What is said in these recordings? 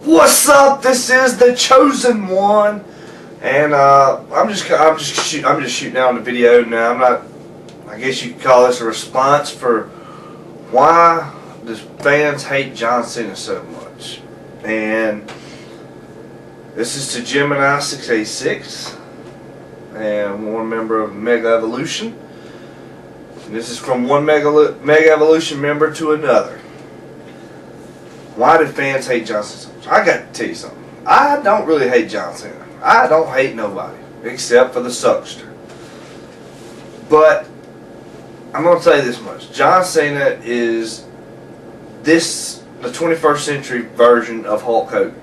What's up? This is the Chosen One, and I'm just shooting out the video now. I'm not. I guess you could call this a response for why the fans hate John Cena so much. And this is to Gemini 686, and one member of Mega Evolution. And this is from one Mega Evolution member to another. Why do fans hate John Cena so much? I got to tell you something. I don't really hate John Cena. I don't hate nobody except for the suckster. But I'm going to say this much. John Cena is the 21st century version of Hulk Hogan.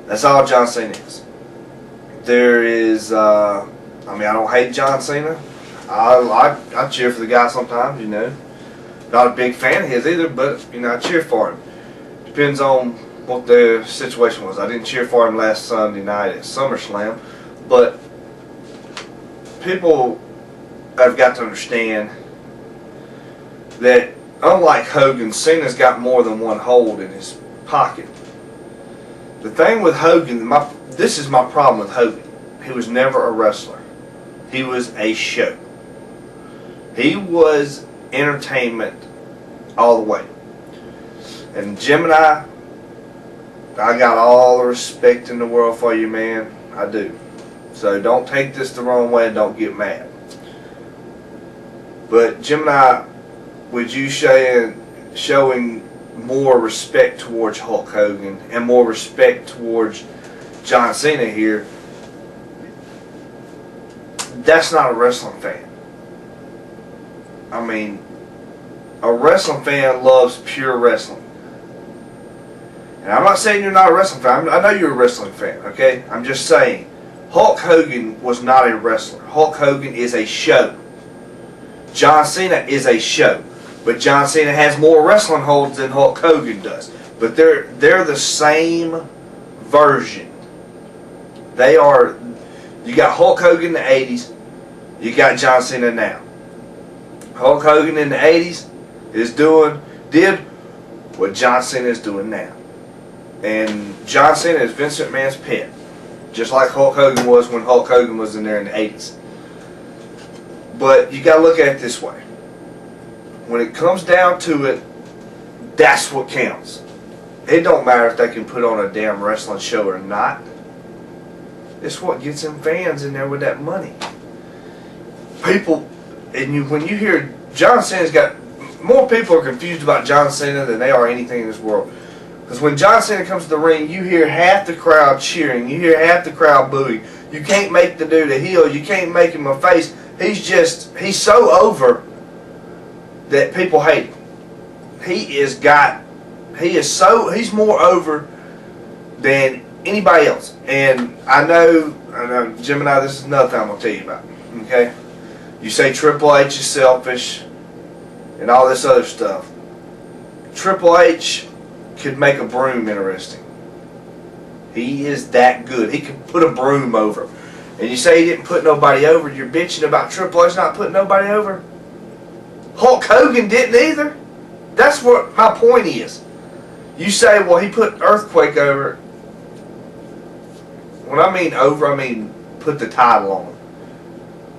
That's all John Cena is. There is, I don't hate John Cena. I cheer for the guy sometimes, you know. Not a big fan of his either, but, you know, I cheer for him. Depends on what the situation was. I didn't cheer for him last Sunday night at SummerSlam, but people have got to understand that unlike Hogan, Cena's got more than one hold in his pocket. The thing with Hogan, this is my problem with Hogan. He was never a wrestler. He was a show. He was entertainment all the way. And Gemini, I got all the respect in the world for you, man. I do. So don't take this the wrong way and don't get mad. But Gemini, with you showing more respect towards Hulk Hogan and more respect towards John Cena here, that's not a wrestling fan. I mean, a wrestling fan loves pure wrestling. And I'm not saying you're not a wrestling fan. I know you're a wrestling fan, okay? I'm just saying, Hulk Hogan was not a wrestler. Hulk Hogan is a show. John Cena is a show. But John Cena has more wrestling holds than Hulk Hogan does. But they're the same version. They are. You got Hulk Hogan in the 80s. You got John Cena now. Hulk Hogan in the 80s did what John Cena is doing now. And John Cena is Vince McMahon's pet. Just like Hulk Hogan was when Hulk Hogan was in there in the 80s. But you got to look at it this way. When it comes down to it, that's what counts. It don't matter if they can put on a damn wrestling show or not. It's what gets them fans in there with that money. People, and when you hear John Cena's got, more people are confused about John Cena than they are anything in this world. Because when John Cena comes to the ring, you hear half the crowd cheering. You hear half the crowd booing. You can't make the dude a heel. You can't make him a face. He's so over that people hate him. He's more over than anybody else. And I know, Gemini, this is another thing I'm going to tell you about. Okay? You say Triple H is selfish and all this other stuff. Triple H could make a broom interesting. He is that good. He could put a broom over. And you say he didn't put nobody over. You're bitching about Triple H not putting nobody over. Hulk Hogan didn't either. That's what my point is. You say, well, he put Earthquake over. When I mean over, I mean put the title on him.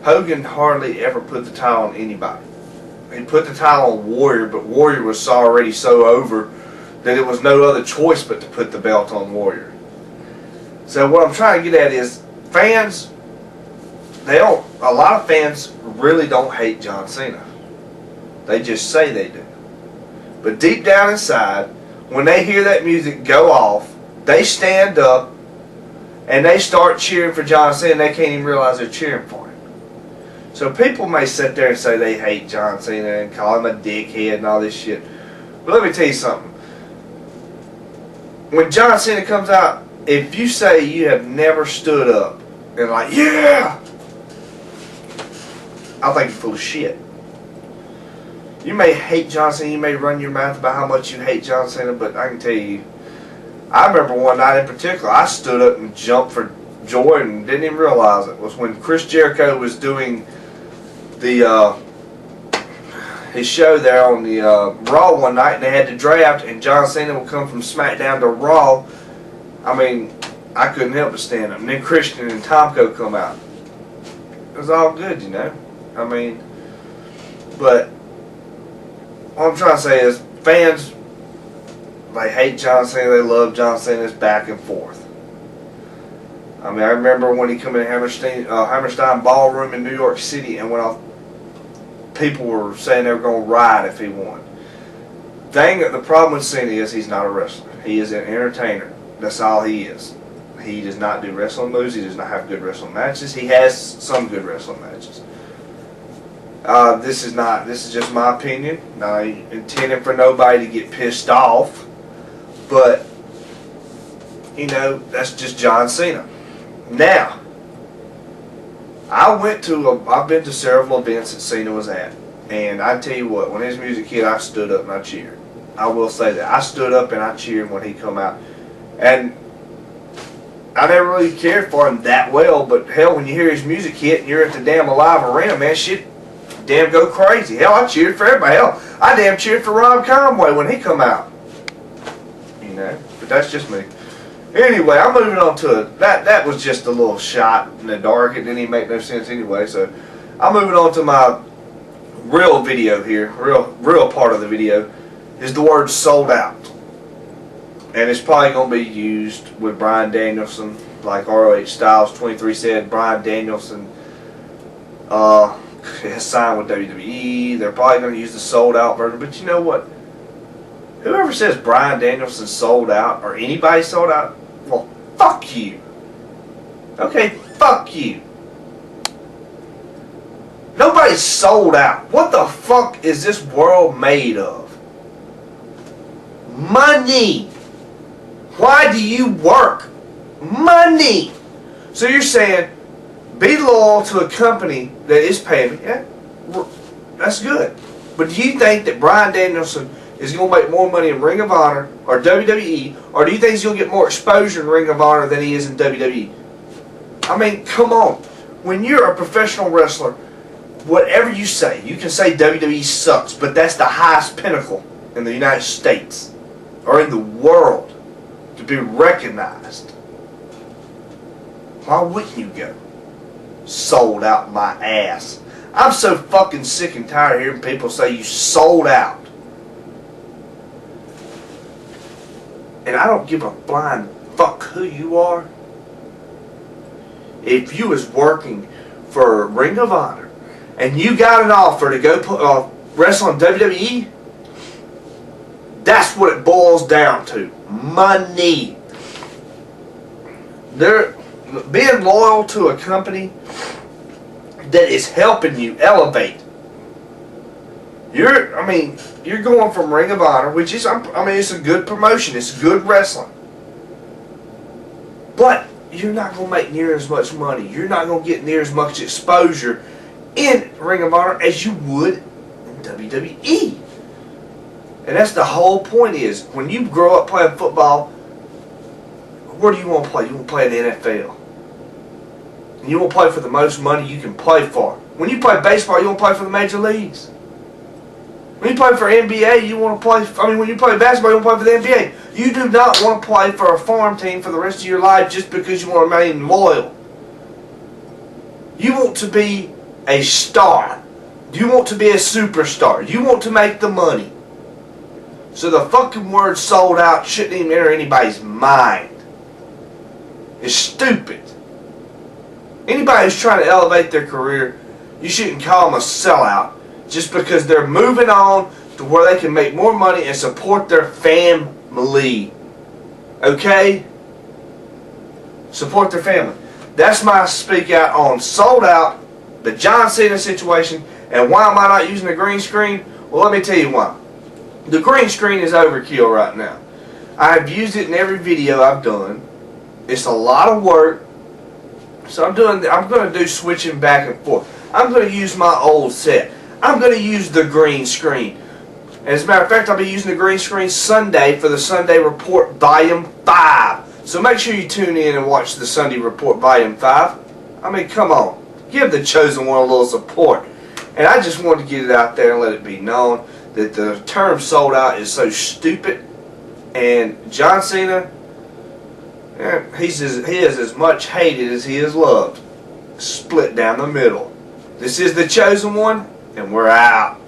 Hogan hardly ever put the title on anybody. He put the title on Warrior, but Warrior was already so over that it was no other choice but to put the belt on Warrior. So what I'm trying to get at is, fans, a lot of fans really don't hate John Cena. They just say they do. But deep down inside, when they hear that music go off, they stand up and they start cheering for John Cena, and they can't even realize they're cheering for him. So people may sit there and say they hate John Cena and call him a dickhead and all this shit. But let me tell you something. When John Cena comes out, if you say you have never stood up and like, yeah, I think you're full of shit. You may hate John Cena, you may run your mouth about how much you hate John Cena, but I can tell you, I remember one night in particular, I stood up and jumped for joy and didn't even realize it. It was when Chris Jericho was doing the his show there on the Raw one night, and they had the draft, and John Cena would come from SmackDown to Raw. I mean, I couldn't help but stand up. And then Christian and Tomko come out. It was all good, you know. I mean, but what I'm trying to say is, fans, they hate John Cena, they love John Cena. It's back and forth. I mean, I remember when he came in Hammerstein Ballroom in New York City, and people were saying they were going to riot if he won. The problem with Cena is he's not a wrestler. He is an entertainer. That's all he is. He does not do wrestling moves. He does not have good wrestling matches. He has some good wrestling matches. This is just my opinion. Not intending for nobody to get pissed off, but you know, that's just John Cena. Now, I've been to several events that Cena was at, and I tell you what, when his music hit, I stood up and I cheered. I will say that I stood up and I cheered when he come out, and I never really cared for him that well. But hell, when you hear his music hit and you're at the damn Alive Arena, man, shit, damn go crazy. Hell, I cheered for everybody. Hell, I damn cheered for Rob Conway when he come out. You know, but that's just me. Anyway, I'm moving on to that was just a little shot in the dark. It didn't even make no sense anyway. So I'm moving on to my real video here. Real part of the video is the word sold out. And it's probably going to be used with Bryan Danielson, like ROH Styles 23 said. Bryan Danielson has signed with WWE. They're probably going to use the sold out version. But you know what? Whoever says Bryan Danielson sold out, or anybody sold out, well, fuck you. Okay, fuck you. Nobody's sold out. What the fuck is this world made of? Money. Why do you work? Money. So you're saying, be loyal to a company that is paying me. Yeah, that's good. But do you think that Bryan Danielson is going to make more money in Ring of Honor or WWE, or do you think he's going to get more exposure in Ring of Honor than he is in WWE? I mean, come on. When you're a professional wrestler, whatever you say, you can say WWE sucks, but that's the highest pinnacle in the United States or in the world to be recognized. Why wouldn't you go? Sold out my ass. I'm so fucking sick and tired of hearing people say you sold out. And I don't give a blind fuck who you are. If you was working for Ring of Honor and you got an offer to go wrestle in WWE, that's what it boils down to. Money. Being loyal to a company that is helping you elevate. You're going from Ring of Honor, which is, it's a good promotion. It's good wrestling. But you're not going to make near as much money. You're not going to get near as much exposure in Ring of Honor as you would in WWE. And that's the whole point is, when you grow up playing football, where do you want to play? You want to play in the NFL. And you want to play for the most money you can play for. When you play baseball, you want to play for the major leagues. When you play for NBA, you want to play, when you play basketball, you want to play for the NBA. You do not want to play for a farm team for the rest of your life just because you want to remain loyal. You want to be a star. You want to be a superstar. You want to make the money. So the fucking word sold out shouldn't even enter anybody's mind. It's stupid. Anybody who's trying to elevate their career, you shouldn't call them a sellout just because they're moving on to where they can make more money and support their family. Okay? Support their family. That's my speak out on sold out, the John Cena situation, and why am I not using the green screen? Well, let me tell you why. The green screen is overkill right now. I have used it in every video I've done. It's a lot of work. So I'm going to do switching back and forth. I'm going to use my old set. I'm going to use the green screen. As a matter of fact, I'll be using the green screen Sunday for the Sunday Report Volume 5. So make sure you tune in and watch the Sunday Report Volume 5. Come on. Give the chosen one a little support. And I just wanted to get it out there and let it be known that the term sold out is so stupid. And John Cena, he is as much hated as he is loved. Split down the middle. This is the chosen one, and we're out.